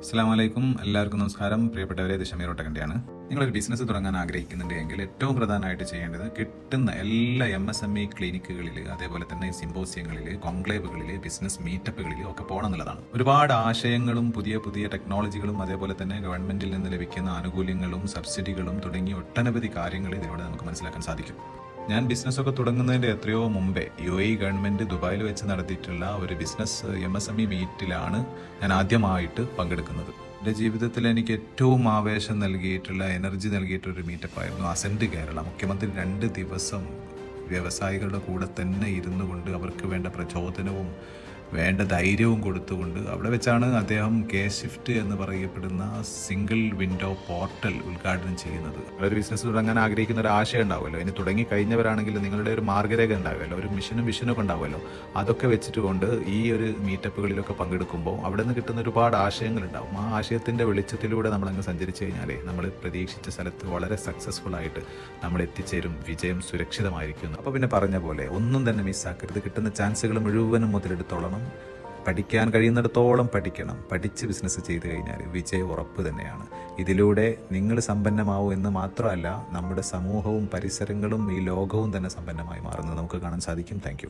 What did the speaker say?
അസ്സലാമലൈക്കും, എല്ലാവർക്കും നമസ്കാരം. പ്രിയപ്പെട്ടവരെ, ഇത് ഷമീർ ഒട്ടകണ്ടിയാണ്. നിങ്ങളൊരു ബിസിനസ് തുടങ്ങാൻ ആഗ്രഹിക്കുന്നുണ്ടെങ്കിൽ ഏറ്റവും പ്രധാനമായിട്ട് ചെയ്യേണ്ടത് കിട്ടുന്ന എല്ലാ MSME ക്ലിനിക്കുകളിൽ, അതേപോലെ തന്നെ സിമ്പോസിയങ്ങളിൽ, കോൺക്ലേവുകളിൽ, ബിസിനസ് മീറ്റപ്പുകളിൽ ഒക്കെ പോകണം എന്നുള്ളതാണ്. ഒരുപാട് ആശയങ്ങളും പുതിയ പുതിയ ടെക്നോളജികളും അതേപോലെ തന്നെ ഗവൺമെന്റിൽ നിന്ന് ലഭിക്കുന്ന ആനുകൂല്യങ്ങളും സബ്സിഡികളും തുടങ്ങിയ ഒട്ടനവധി കാര്യങ്ങൾ ഇതിലൂടെ നമുക്ക് മനസ്സിലാക്കാൻ സാധിക്കും. ഞാൻ ബിസിനസ്സൊക്കെ തുടങ്ങുന്നതിൻ്റെ എത്രയോ മുമ്പേ UAE ഗവൺമെൻറ് ദുബായിൽ വെച്ച് നടത്തിയിട്ടുള്ള ഒരു ബിസിനസ് MSME മീറ്റിലാണ് ഞാൻ ആദ്യമായിട്ട് പങ്കെടുക്കുന്നത്. എൻ്റെ ജീവിതത്തിൽ എനിക്ക് ഏറ്റവും ആവേശം നൽകിയിട്ടുള്ള, എനർജി നൽകിയിട്ടൊരു മീറ്റപ്പായിരുന്നു അസെൻറ്റ് കേരള. മുഖ്യമന്ത്രി 2 ദിവസം വ്യവസായികളുടെ കൂടെ തന്നെ ഇരുന്നു കൊണ്ട് അവർക്ക് വേണ്ട പ്രചോദനവും വേണ്ട ധൈര്യവും കൊടുത്തുകൊണ്ട് അവിടെ വെച്ചാണ് അദ്ദേഹം K-Shift എന്ന് പറയപ്പെടുന്ന സിംഗിൾ വിൻഡോ പോർട്ടൽ ഉദ്ഘാടനം ചെയ്യുന്നത്. ഒരു ബിസിനസ് തുടങ്ങാൻ ആഗ്രഹിക്കുന്ന ഒരു ആശയം ഉണ്ടാവുമല്ലോ, ഇനി തുടങ്ങി കഴിഞ്ഞവരാണെങ്കിൽ നിങ്ങളുടെ ഒരു മാർഗ്ഗരേഖ ഉണ്ടാവുമല്ലോ, ഒരു വിഷനൊക്കെ ഉണ്ടാവുമല്ലോ. അതൊക്കെ വെച്ചിട്ടുകൊണ്ട് ഈ ഒരു മീറ്റപ്പുകളിലൊക്കെ പങ്കെടുക്കുമ്പോൾ അവിടെ നിന്ന് കിട്ടുന്ന ഒരുപാട് ആശയങ്ങളുണ്ടാവും. ആ ആശയത്തിൻ്റെ വെളിച്ചത്തിലൂടെ നമ്മളങ്ങ് സഞ്ചരിച്ചു കഴിഞ്ഞാലേ നമ്മൾ പ്രതീക്ഷിച്ച സ്ഥലത്ത് വളരെ സക്സസ്ഫുൾ ആയിട്ട് നമ്മൾ എത്തിച്ചേരും. വിജയം സുരക്ഷിതമായിരിക്കുന്നു. അപ്പോൾ പിന്നെ പറഞ്ഞ പോലെ ഒന്നും തന്നെ മിസ്സാക്കരുത്. കിട്ടുന്ന ചാൻസുകൾ മുഴുവനും മുതലെടുത്തോളണം. പഠിക്കാൻ കഴിയുന്നിടത്തോളം പഠിക്കണം. പഠിച്ച് ബിസിനസ് ചെയ്ത് കഴിഞ്ഞാൽ വിജയം ഉറപ്പ് തന്നെയാണ്. ഇതിലൂടെ നിങ്ങൾ സമ്പന്നമാവും എന്ന് മാത്രമല്ല, നമ്മുടെ സമൂഹവും പരിസരങ്ങളും ഈ ലോകവും തന്നെ സമ്പന്നമായി മാറുന്നത് നമുക്ക് കാണാൻ സാധിക്കും. താങ്ക്